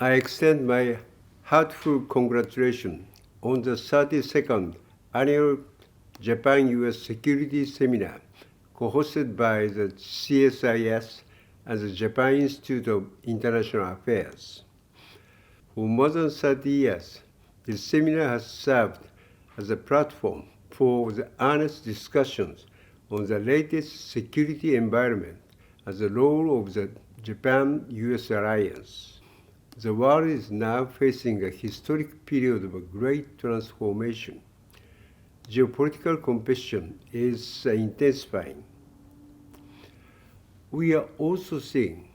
I extend my heartfelt congratulations on the 32nd Annual Japan-U.S. Security Seminar, co-hosted by the CSIS and the Japan Institute of International Affairs. For more than 30 years, this seminar has served as a platform for the earnest discussions on the latest security environment and the role of the Japan-U.S. alliance. The world is now facing a historic period of a great transformation. Geopolitical competition is intensifying. We are also seeing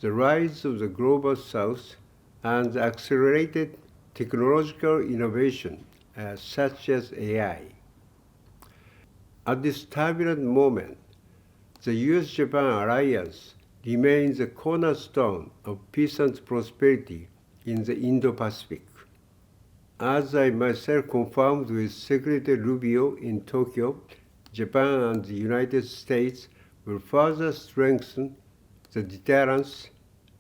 the rise of the global south and the accelerated technological innovation such as AI. At this turbulent moment, the U.S.-Japan alliance remains a cornerstone of peace and prosperity in the Indo-Pacific. As I myself confirmed with Secretary Rubio in Tokyo, Japan and the United States will further strengthen the deterrence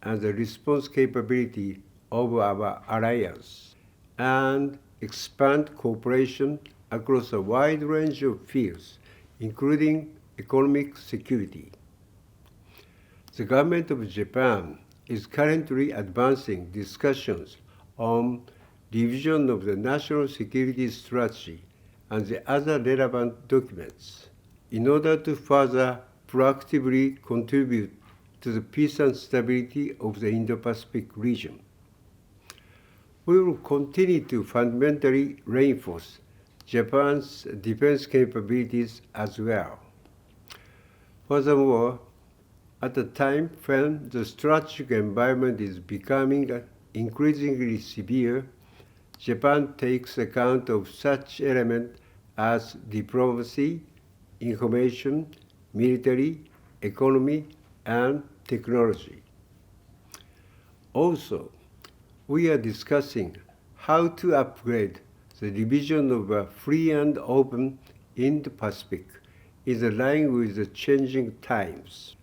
and the response capability of our alliance and expand cooperation across a wide range of fields, including economic security. The government of Japan is currently advancing discussions on revision of the national security strategy and the other relevant documents in order to further proactively contribute to the peace and stability of the Indo-Pacific region. We will continue to fundamentally reinforce Japan's defense capabilities as well. Furthermore, at a time when the strategic environment is becoming increasingly severe, Japan takes account of such elements as diplomacy, information, military, economy, and technology. Also, we are discussing how to upgrade the division of a free and open Indo-Pacific in line with the changing times.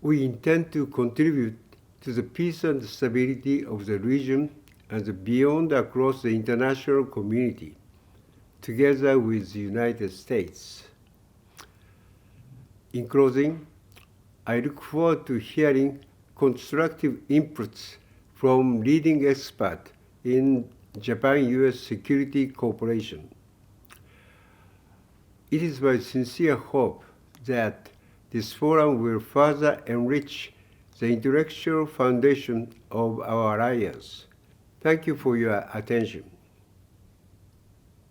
We intend to contribute to the peace and stability of the region and beyond across the international community, together with the United States. In closing, I look forward to hearing constructive inputs from leading experts in Japan-U.S. security cooperation. It is my sincere hope that this forum will further enrich the intellectual foundation of our alliance. Thank you for your attention.